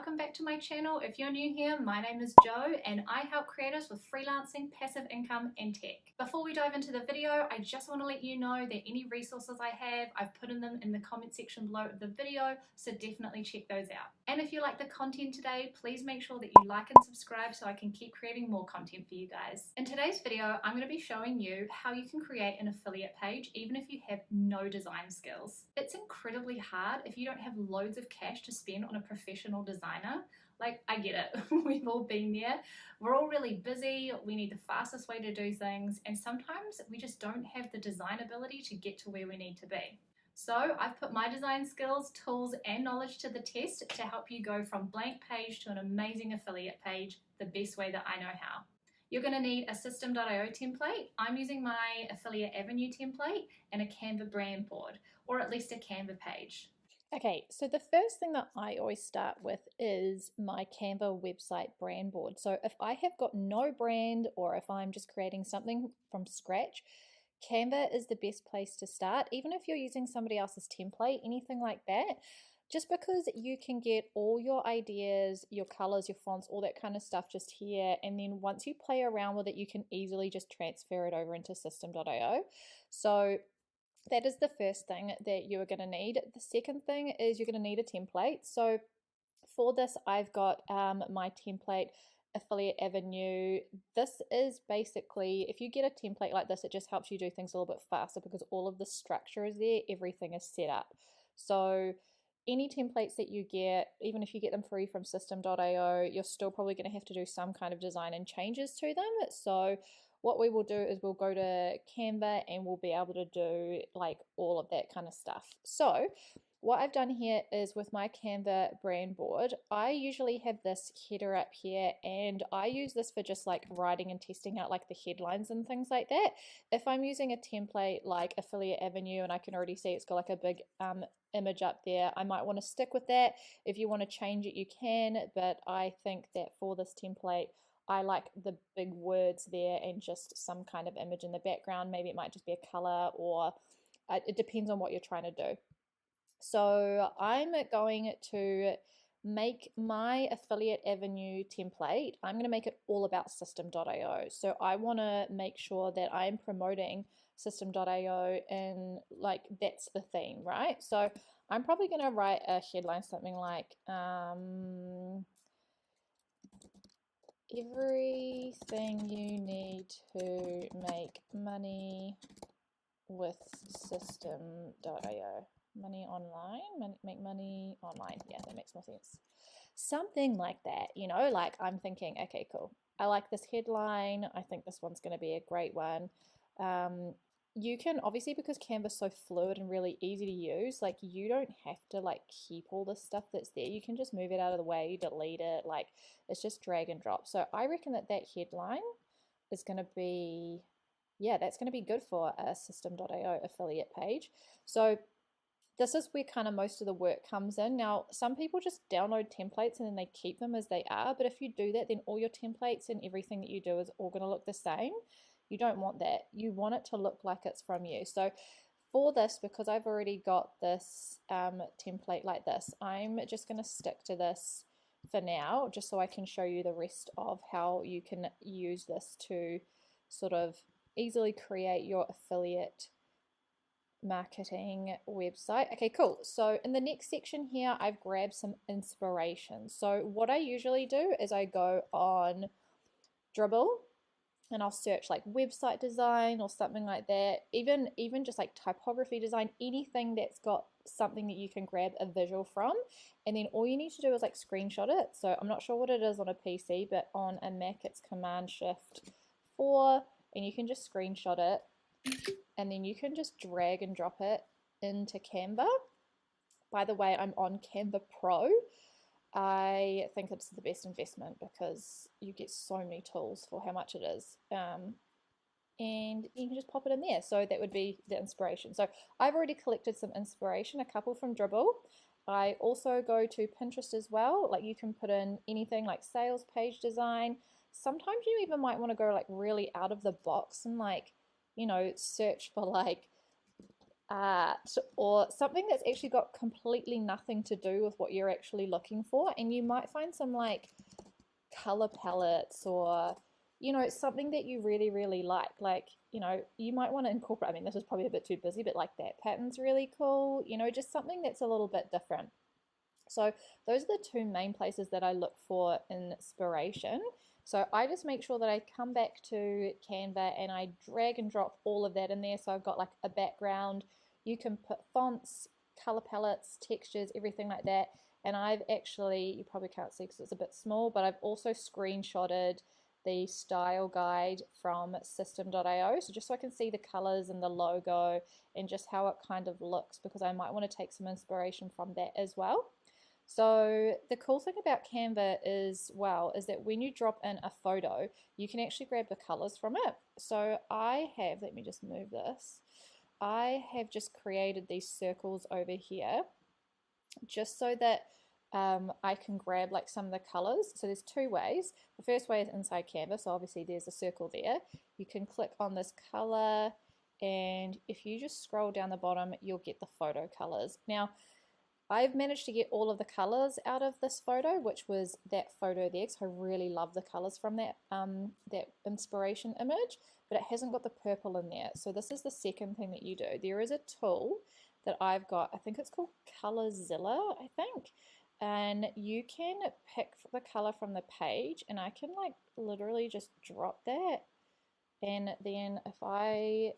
welcome back to my channel. If you're new here, my name is Jo and I help creators with freelancing, passive income and tech. Before we dive into the video, I just want to let you know that any resources I have, I've put in them in the comment section below the video, so definitely check those out. And if you like the content today, please make sure that you like and subscribe so I can keep creating more content for you guys. In today's video, I'm going to be showing you how you can create an affiliate page even if you have no design skills. It's incredibly hard if you don't have loads of cash to spend on a professional designer. Like, I get it, we've all been there. We're all really busy, we need the fastest way to do things, and sometimes we just don't have the design ability to get to where we need to be. So I've put my design skills, tools, and knowledge to the test to help you go from blank page to an amazing affiliate page the best way that I know how. You're going to need a Systemeio template. I'm using my Affiliate Avenue template and a Canva brand board, or at least a Canva page. Okay, so the first thing that I always start with is my Canva website brand board. So if I have got no brand or if I'm just creating something from scratch, Canva is the best place to start. Even if you're using somebody else's template, anything like that, just because you can get all your ideas, your colors, your fonts, all that kind of stuff just here. And then once you play around with it, you can easily just transfer it over into Systemeio. So that is the first thing that you are going to need. The second thing is you're going to need a template. So for this, I've got my template Affiliate Avenue. This is basically, if you get a template like this, it just helps you do things a little bit faster because all of the structure is there, everything is set up. So any templates that you get, even if you get them free from Systemeio, you're still probably going to have to do some kind of design and changes to them. So what we will do is we'll go to Canva and we'll be able to do like all of that kind of stuff. So what I've done here is with my Canva brand board, I usually have this header up here and I use this for just like writing and testing out like the headlines and things like that. If I'm using a template like Affiliate Avenue and I can already see it's got like a big image up there, I might want to stick with that. If you want to change it, you can, but I think that for this template, I like the big words there and just some kind of image in the background. Maybe it might just be a color or it depends on what you're trying to do. So I'm going to make my Affiliate Avenue template. I'm going to make it all about Systemeio. So I want to make sure that I'm promoting Systemeio and like that's the theme, right? So I'm probably going to write a headline something like everything you need to make money with Systemeio. Money online, make money online. Yeah, that makes more sense. Something like that, you know, like I'm thinking, okay, cool. I like this headline. I think this one's going to be a great one. You can obviously, because Canva's so fluid and really easy to use, like you don't have to like keep all the stuff that's there. You can just move it out of the way, delete it, like it's just drag and drop. So I reckon that headline is going to be, yeah, that's going to be good for a Systemeio affiliate page. So this is where kind of most of the work comes in. Now, some people just download templates and then they keep them as they are, but if you do that, then all your templates and everything that you do is all going to look the same. You don't want that. You want it to look like it's from you. So for this, because I've already got this template like this, I'm just going to stick to this for now, just so I can show you the rest of how you can use this to sort of easily create your affiliate marketing website. Okay, cool. So in the next section here, I've grabbed some inspiration. So what I usually do is I go on Dribbble and I'll search like website design or something like that. Even just like typography design, anything that's got something that you can grab a visual from. And then all you need to do is like screenshot it. So I'm not sure what it is on a PC, but on a Mac it's Command-Shift-4 and you can just screenshot it. And then you can just drag and drop it into Canva. By the way, I'm on Canva Pro. I think it's the best investment because you get so many tools for how much it is. And you can just pop it in there. So that would be the inspiration. So I've already collected some inspiration, a couple from Dribbble. I also go to Pinterest as well. Like you can put in anything like sales page design. Sometimes you even might want to go like really out of the box and like, you know, search for like art or something that's actually got completely nothing to do with what you're actually looking for. And you might find some like color palettes or, you know, something that you really, really like. Like, you know, you might want to incorporate, I mean, this is probably a bit too busy, but like that pattern's really cool, you know, just something that's a little bit different. So those are the two main places that I look for inspiration. So I just make sure that I come back to Canva and I drag and drop all of that in there. So I've got like a background. You can put fonts, color palettes, textures, everything like that. And I've actually, you probably can't see because it's a bit small, but I've also screenshotted the style guide from System.io. So just so I can see the colors and the logo and just how it kind of looks, because I might want to take some inspiration from that as well. So the cool thing about Canva is, well, is that when you drop in a photo, you can actually grab the colors from it. So I have, let me just move this. I have just created these circles over here just so that I can grab like some of the colors. So there's two ways. The first way is inside Canva. So obviously there's a circle there. You can click on this color, and if you just scroll down the bottom, you'll get the photo colors. Now, I've managed to get all of the colors out of this photo, which was that photo there, because I really love the colors from that that inspiration image, but it hasn't got the purple in there. So this is the second thing that you do. There is a tool that I've got, I think it's called Colorzilla, I think, and you can pick the color from the page, and I can like literally just drop that, and then if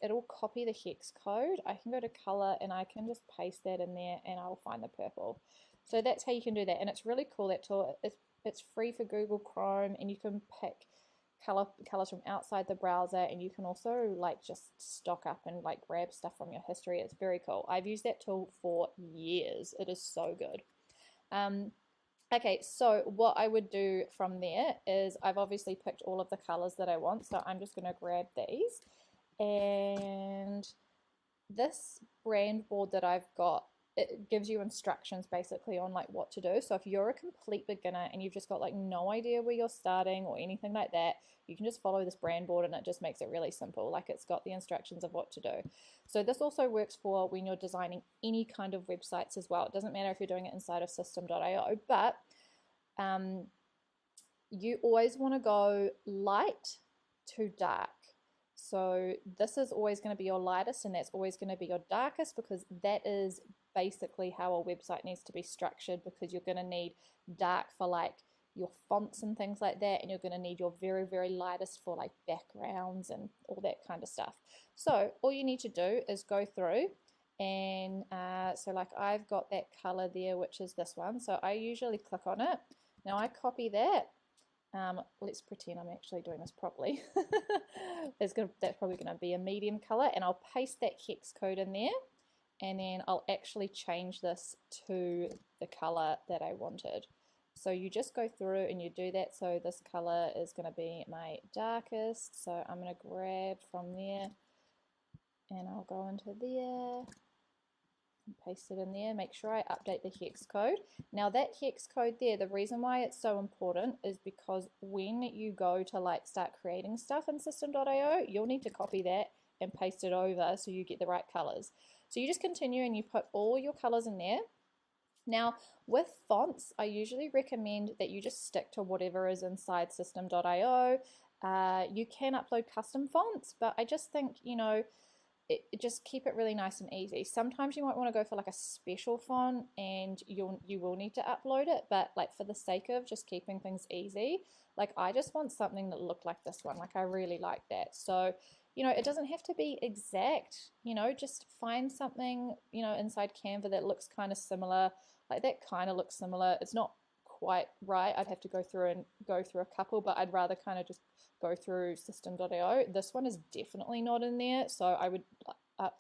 it'll copy the hex code. I can go to color and I can just paste that in there and I'll find the purple. So that's how you can do that, and it's really cool, that tool. It's free for Google Chrome, and you can pick colors from outside the browser, and you can also like just stock up and like grab stuff from your history. It's very cool. I've used that tool for years. It is so good. Okay, so what I would do from there is I've obviously picked all of the colors that I want, so I'm just going to grab these. And this brand board that I've got, it gives you instructions basically on like what to do. So if you're a complete beginner and you've just got like no idea where you're starting or anything like that, you can just follow this brand board, and it just makes it really simple. Like, it's got the instructions of what to do. So this also works for when you're designing any kind of websites as well. It doesn't matter if you're doing it inside of System.io, but you always want to go light to dark. So this is always going to be your lightest, and that's always going to be your darkest, because that is basically how a website needs to be structured, because you're going to need dark for like your fonts and things like that, and you're going to need your very, very lightest for like backgrounds and all that kind of stuff. So all you need to do is go through, and so like I've got that color there, which is this one. So I usually click on it. Now I copy that. Let's pretend I'm actually doing this properly. That's probably going to be a medium color, and I'll paste that hex code in there, and then I'll actually change this to the color that I wanted. So you just go through and you do that. So this color is going to be my darkest, so I'm going to grab from there and I'll go into there, paste it in there, make sure I update the hex code. Now that hex code there, the reason why it's so important is because when you go to like start creating stuff in System.io, you'll need to copy that and paste it over so you get the right colors. So you just continue and you put all your colors in there. Now with fonts, I usually recommend that you just stick to whatever is inside System.io. You can upload custom fonts, but I just think, you know, just keep it really nice and easy. Sometimes you might want to go for like a special font, and you will need to upload it, but like for the sake of just keeping things easy, like I just want something that looked like this one. Like I really like that. So, you know, it doesn't have to be exact, you know, just find something, you know, inside Canva that looks kind of similar. Like that kind of looks similar. It's not quite right. I'd have to go through a couple, but I'd rather kind of just go through System.io. This one is definitely not in there, so I would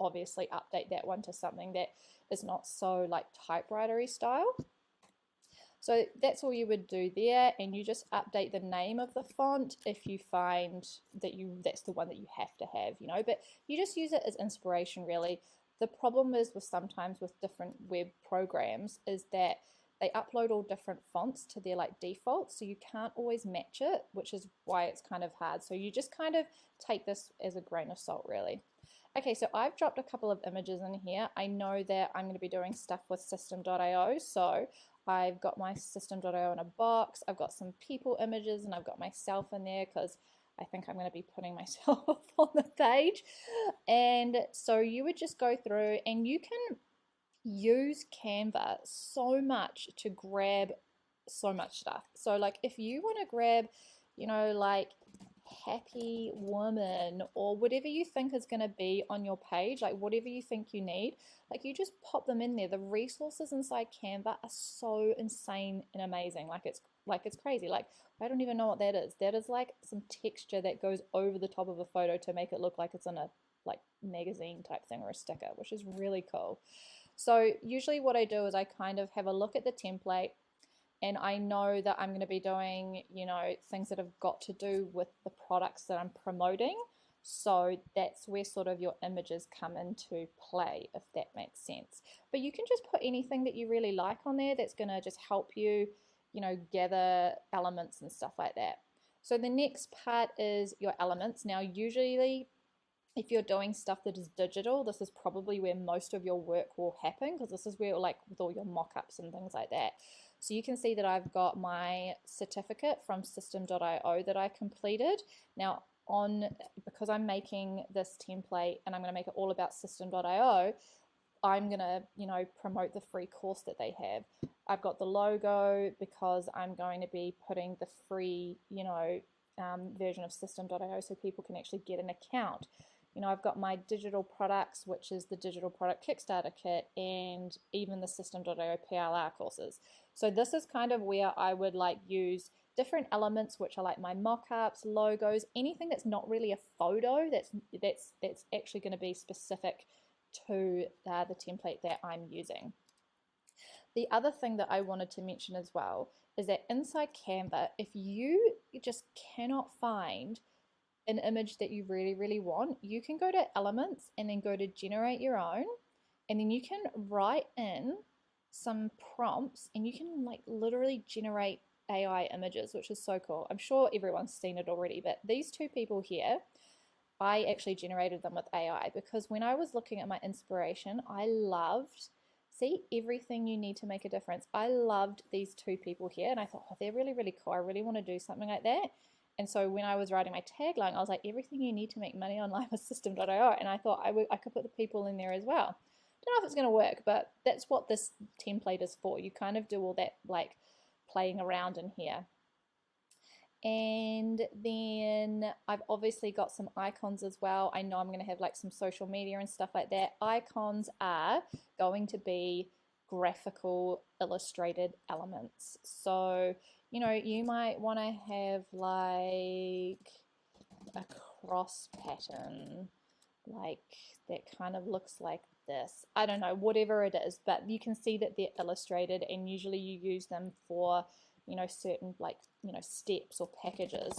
obviously update that one to something that is not so like typewritery style. So that's all you would do there, and you just update the name of the font if you find that that's the one that you have to have, you know, but you just use it as inspiration really. The problem is with sometimes with different web programs is that they upload all different fonts to their like defaults, so you can't always match it, which is why it's kind of hard. So you just kind of take this as a grain of salt really. Okay, so I've dropped a couple of images in here. I know that I'm going to be doing stuff with System.io, so I've got my System.io in a box, I've got some people images, and I've got myself in there because I think I'm going to be putting myself on the page. And so you would just go through and you can use Canva so much to grab so much stuff. So like if you want to grab, like happy woman or whatever you think is going to be on your page, like whatever you think you need, like you just pop them in there. The resources inside Canva are so insane and amazing. Like it's crazy. Like I don't even know what that is. That is like some texture that goes over the top of a photo to make it look like it's in a like magazine type thing or a sticker, which is really cool. So usually what I do is I kind of have a look at the template and I know that I'm going to be doing, things that have got to do with the products that I'm promoting. So that's where sort of your images come into play, if that makes sense. But you can just put anything that you really like on there that's going to just help you, gather elements and stuff like that. So the next part is your elements. Now, usually if you're doing stuff that is digital, this is probably where most of your work will happen because this is where like with all your mock-ups and things like that. So you can see that I've got my certificate from System.io that I completed. Now because I'm making this template and I'm going to make it all about System.io, I'm going to, promote the free course that they have. I've got the logo because I'm going to be putting the free, version of System.io so people can actually get an account. I've got my digital products, which is the digital product Kickstarter kit and even the System.io PLR courses. So this is kind of where I would like use different elements, which are like my mock-ups, logos, anything that's not really a photo that's actually going to be specific to the template that I'm using. The other thing that I wanted to mention as well is that inside Canva, if you just cannot find an image that you really, really want, you can go to elements and then go to generate your own, and then you can write in some prompts and you can like literally generate AI images, which is so cool. I'm sure everyone's seen it already, but these two people here, I actually generated them with AI because when I was looking at my inspiration, I loved, see, everything you need to make a difference. I loved these two people here and I thought, oh, they're really, really cool. I really want to do something like that. And so when I was writing my tagline, I was like, everything you need to make money online with System.io. And I thought I could put the people in there as well. Don't know if it's going to work, but that's what this template is for. You kind of do all that like playing around in here. And then I've obviously got some icons as well. I know I'm going to have like some social media and stuff like that. Icons are going to be graphical illustrated elements. So you might want to have like a cross pattern, like that kind of looks like this. I don't know, whatever it is, but you can see that they're illustrated and usually you use them for, certain like, steps or packages.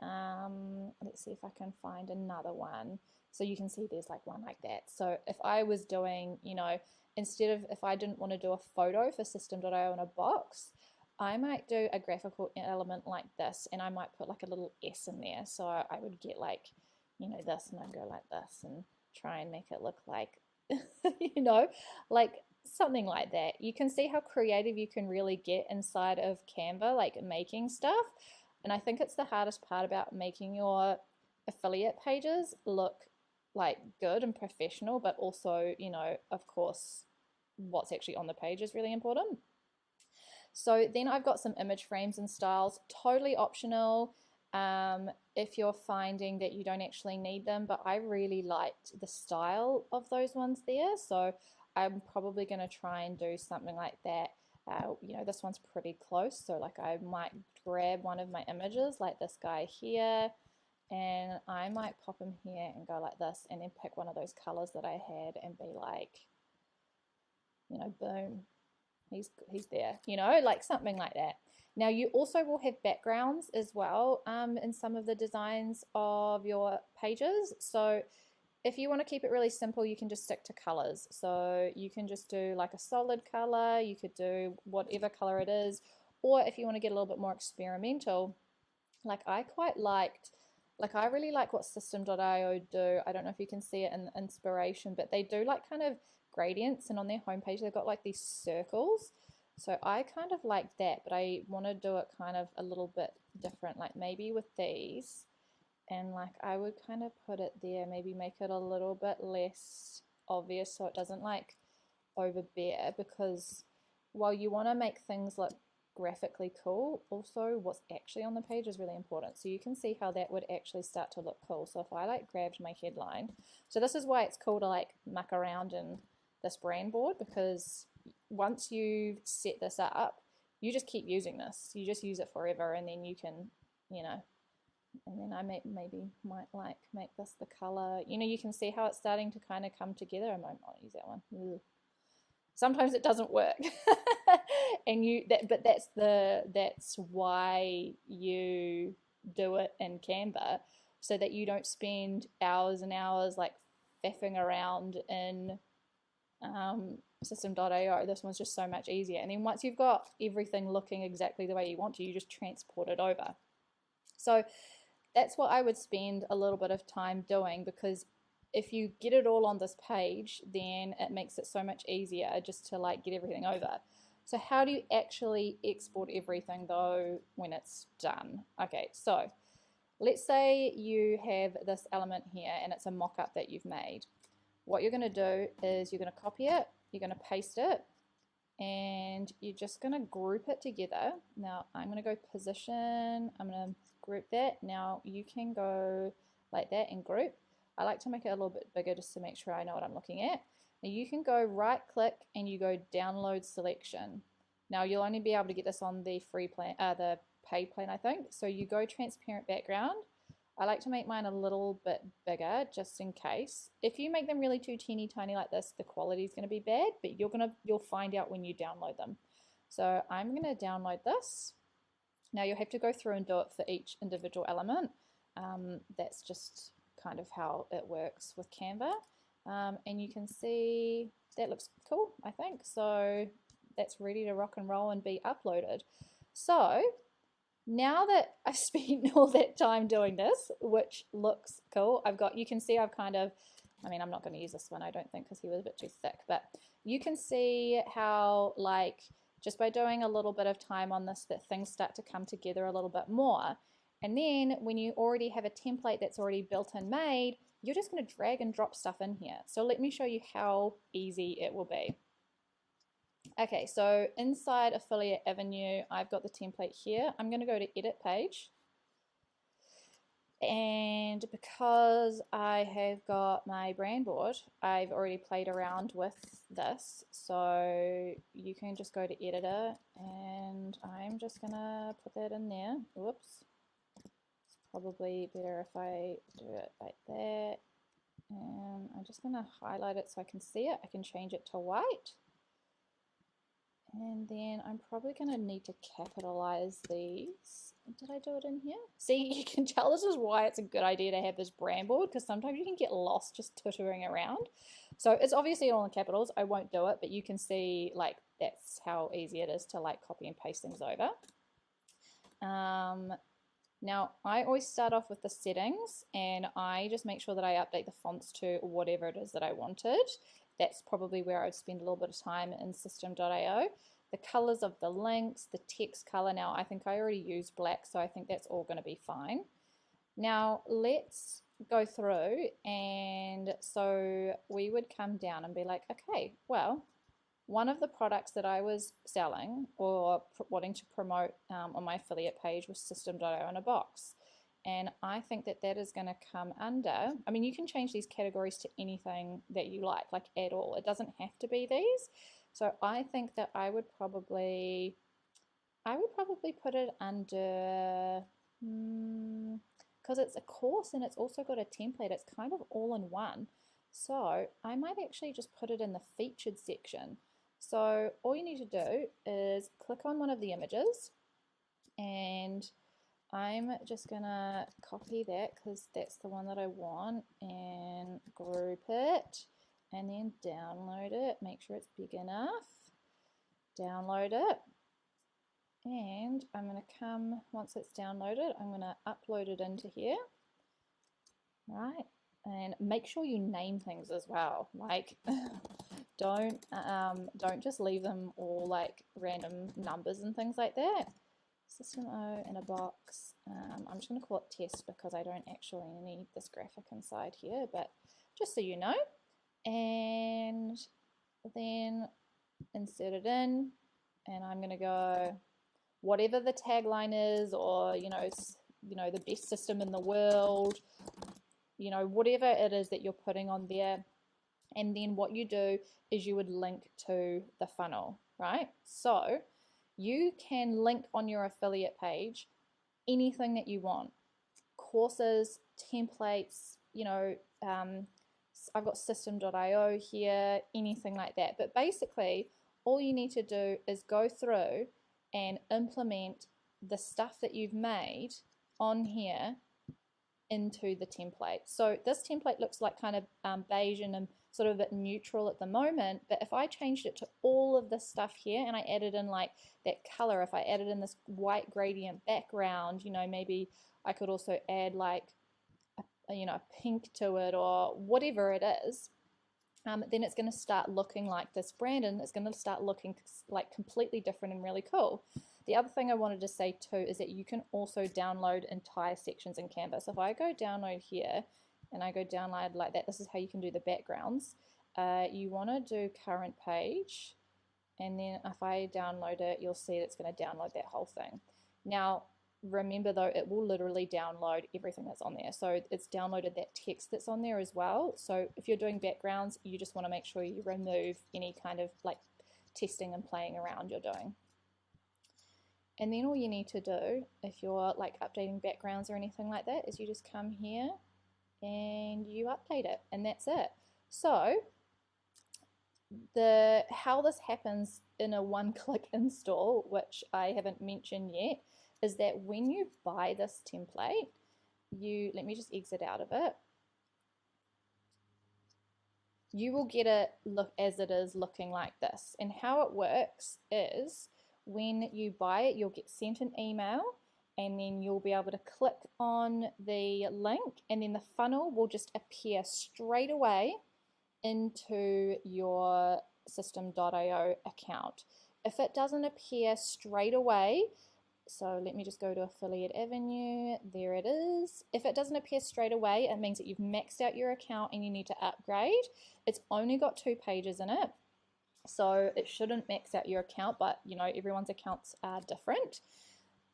Let's see if I can find another one. So you can see there's like one like that. So if I was doing, instead of if I didn't want to do a photo for System.io in a box, I might do a graphical element like this and I might put like a little S in there. So I would get like, this and I'd go like this and try and make it look like, like something like that. You can see how creative you can really get inside of Canva, like making stuff. And I think it's the hardest part about making your affiliate pages look like good and professional, but also, of course, what's actually on the page is really important. So then I've got some image frames and styles, totally optional if you're finding that you don't actually need them, but I really liked the style of those ones there. So I'm probably going to try and do something like that. This one's pretty close. So like I might grab one of my images like this guy here and I might pop him here and go like this and then pick one of those colors that I had and be like, boom. He's there, like something like that. Now you also will have backgrounds as well in some of the designs of your pages. So if you want to keep it really simple, you can just stick to colors. So you can just do like a solid color, you could do whatever color it is, or if you want to get a little bit more experimental, like I quite liked Like I really like what System.io do. I don't know if you can see it in the inspiration, but they do like kind of gradients, and on their homepage they've got like these circles. So I kind of like that, but I want to do it kind of a little bit different, like maybe with these, and like I would kind of put it there, maybe make it a little bit less obvious so it doesn't like overbear, because while you want to make things look graphically cool, also what's actually on the page is really important. So you can see how that would actually start to look cool. So if I like grabbed my headline, so this is why it's cool to like muck around in this brand board, because once you've set this up, you just keep using this. You just use it forever, and then you can, you know, and then I maybe might like make this the color. You know, you can see how it's starting to kind of come together. I might not use that one. Ugh. Sometimes it doesn't work. And but that's why you do it in Canva, so that you don't spend hours and hours like faffing around in System.io. This one's just so much easier. And then once you've got everything looking exactly the way you want to, you just transport it over. So that's what I would spend a little bit of time doing, because if you get it all on this page, then it makes it so much easier just to like get everything over. So how do you actually export everything though when it's done? Okay, so let's say you have this element here and it's a mock-up that you've made. What you're going to do is you're going to copy it, you're going to paste it, and you're just going to group it together. Now I'm going to go position, I'm going to group that. Now you can go like that and group. I like to make it a little bit bigger just to make sure I know what I'm looking at. Now you can go right click and you go download selection. Now you'll only be able to get this on the free plan, the paid plan I think. So you go transparent background. I like to make mine a little bit bigger just in case. If you make them really too teeny tiny like this, the quality is going to be bad, but you'll find out when you download them. So I'm going to download this. Now you'll have to go through and do it for each individual element. That's just kind of how it works with Canva. And you can see that looks cool, I think. So that's ready to rock and roll and be uploaded. So now that I've spent all that time doing this, which looks cool, you can see I've kind of, I mean, I'm not going to use this one, I don't think, because he was a bit too thick, but you can see how, like, just by doing a little bit of time on this, that things start to come together a little bit more. And then when you already have a template that's already built and made, you're just going to drag and drop stuff in here. So let me show you how easy it will be. Okay, so inside Affiliate Avenue, I've got the template here. I'm going to go to Edit Page. And because I have got my brand board, I've already played around with this. So you can just go to Editor, and I'm just going to put that in there. Whoops. It's probably better if I do it like that. And I'm just going to highlight it so I can see it. I can change it to white. And then I'm probably going to need to capitalize these. Did I do it in here? See, you can tell this is why it's a good idea to have this brand board, because sometimes you can get lost just tuttering around. So it's obviously all in capitals. I won't do it, but you can see like that's how easy it is to like copy and paste things over. Now I always start off with the settings, and I just make sure that I update the fonts to whatever it is that I wanted. That's probably where I would spend a little bit of time in System.io. The colors of the links, the text color. Now I think I already used black, so I think that's all going to be fine. Now let's go through, and so we would come down and be like, okay, well, one of the products that I was selling or wanting to promote on my affiliate page was System.io in a box. And I think that that is going to come under, I mean, you can change these categories to anything that you like at all. It doesn't have to be these. So I think that I would probably put it under, because it's a course and it's also got a template. It's kind of all in one. So I might actually just put it in the featured section. So all you need to do is click on one of the images, and I'm just gonna copy that because that's the one that I want, and group it, and then download it. Make sure it's big enough. Download it, and I'm gonna come, once it's downloaded, I'm gonna upload it into here. right? And make sure you name things as well. Like, don't just leave them all like random numbers and things like that. Systemeio in a box. I'm just going to call it test because I don't actually need this graphic inside here, but just so you know. And then insert it in, and I'm going to go whatever the tagline is, or the best system in the world, whatever it is that you're putting on there. And then what you do is you would link to the funnel, right? So you can link on your affiliate page anything that you want: courses, templates, I've got system.io here, anything like that. But basically, all you need to do is go through and implement the stuff that you've made on here into the template. So this template looks like kind of beige and sort of a bit neutral at the moment, but if I changed it to all of this stuff here and I added in like that color, if I added in this white gradient background, maybe I could also add like a pink to it or whatever it is, then it's going to start looking like this brand, and it's going to start looking like completely different and really cool. The other thing I wanted to say too is that you can also download entire sections in Canva. So if I go download here and I go download like that, this is how you can do the backgrounds. You want to do current page, and then if I download it, you'll see it's going to download that whole thing. Now, remember though, it will literally download everything that's on there. So it's downloaded that text that's on there as well. So if you're doing backgrounds, you just want to make sure you remove any kind of like testing and playing around you're doing. And then all you need to do, if you're like updating backgrounds or anything like that, is you just come here and you update it, and that's it. So how this happens in a one-click install, which I haven't mentioned yet, is that when you buy this template, let me just exit out of it. You will get it look as it is looking like this. And how it works is when you buy it, you'll get sent an email, and then you'll be able to click on the link, and then the funnel will just appear straight away into your system.io account. If it doesn't appear straight away, so let me just go to Affiliate Avenue, there it is. If it doesn't appear straight away, it means that you've maxed out your account and you need to upgrade. It's only got 2 pages in it, so it shouldn't max out your account, but everyone's accounts are different.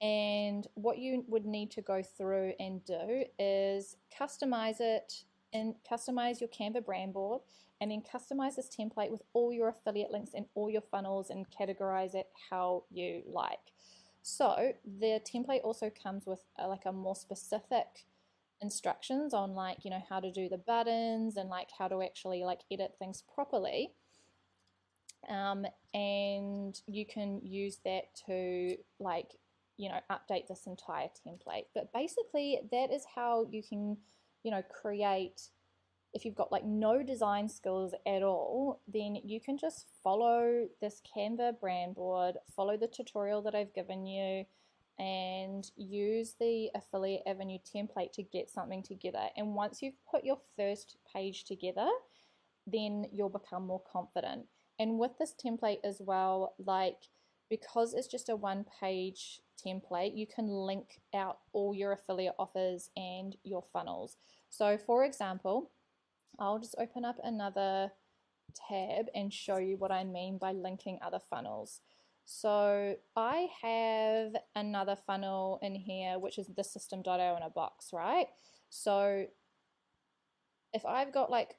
And what you would need to go through and do is customize it, and customize your Canva brand board, and then customize this template with all your affiliate links and all your funnels, and categorize it how you like. So the template also comes with like a more specific instructions on like how to do the buttons and like how to actually like edit things properly, and you can use that to like update this entire template. But basically that is how you can create. If you've got like no design skills at all, then you can just follow this Canva brand board, follow the tutorial that I've given you, and use the Affiliate Avenue template to get something together. And once you've put your first page together, then you'll become more confident. And with this template as well, like because it's just a 1-page template, you can link out all your affiliate offers and your funnels. So for example, I'll just open up another tab and show you what I mean by linking other funnels. So I have another funnel in here, which is the system.io in a box, right? So if I've got like,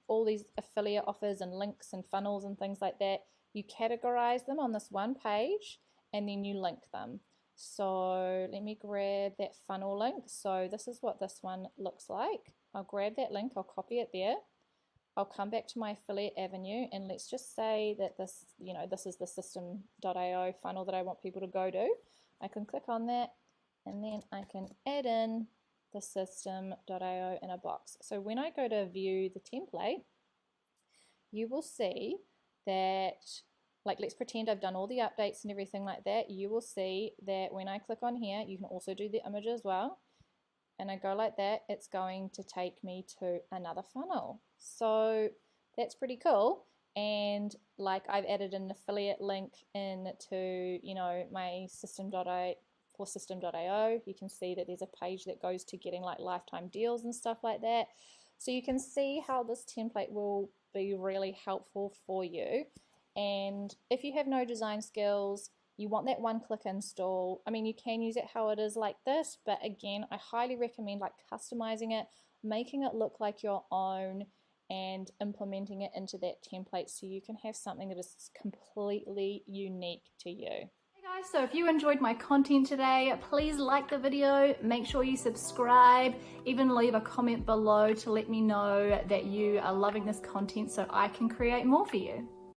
all these affiliate offers and links and funnels and things like that, you categorize them on this one page and then you link them. So let me grab that funnel link. So this is what this one looks like. I'll grab that link, I'll copy it there. I'll come back to my Affiliate Avenue, and let's just say that this, this is the system.io funnel that I want people to go to. I can click on that, and then I can add in the system.io in a box. So when I go to view the template, you will see that, like let's pretend I've done all the updates and everything like that. You will see that when I click on here, you can also do the image as well. and I go like that, it's going to take me to another funnel. So that's pretty cool. And like I've added an affiliate link into, you know, my system.io. You can see that there's a page that goes to getting like lifetime deals and stuff like that. So you can see how this template will be really helpful for you. And if you have no design skills, you want that one-click install. I mean, you can use it how it is like this, but again, I highly recommend like customizing it, making it look like your own, and implementing it into that template so you can have something that is completely unique to you. Hey guys, so if you enjoyed my content today, please like the video, make sure you subscribe, even leave a comment below to let me know that you are loving this content so I can create more for you.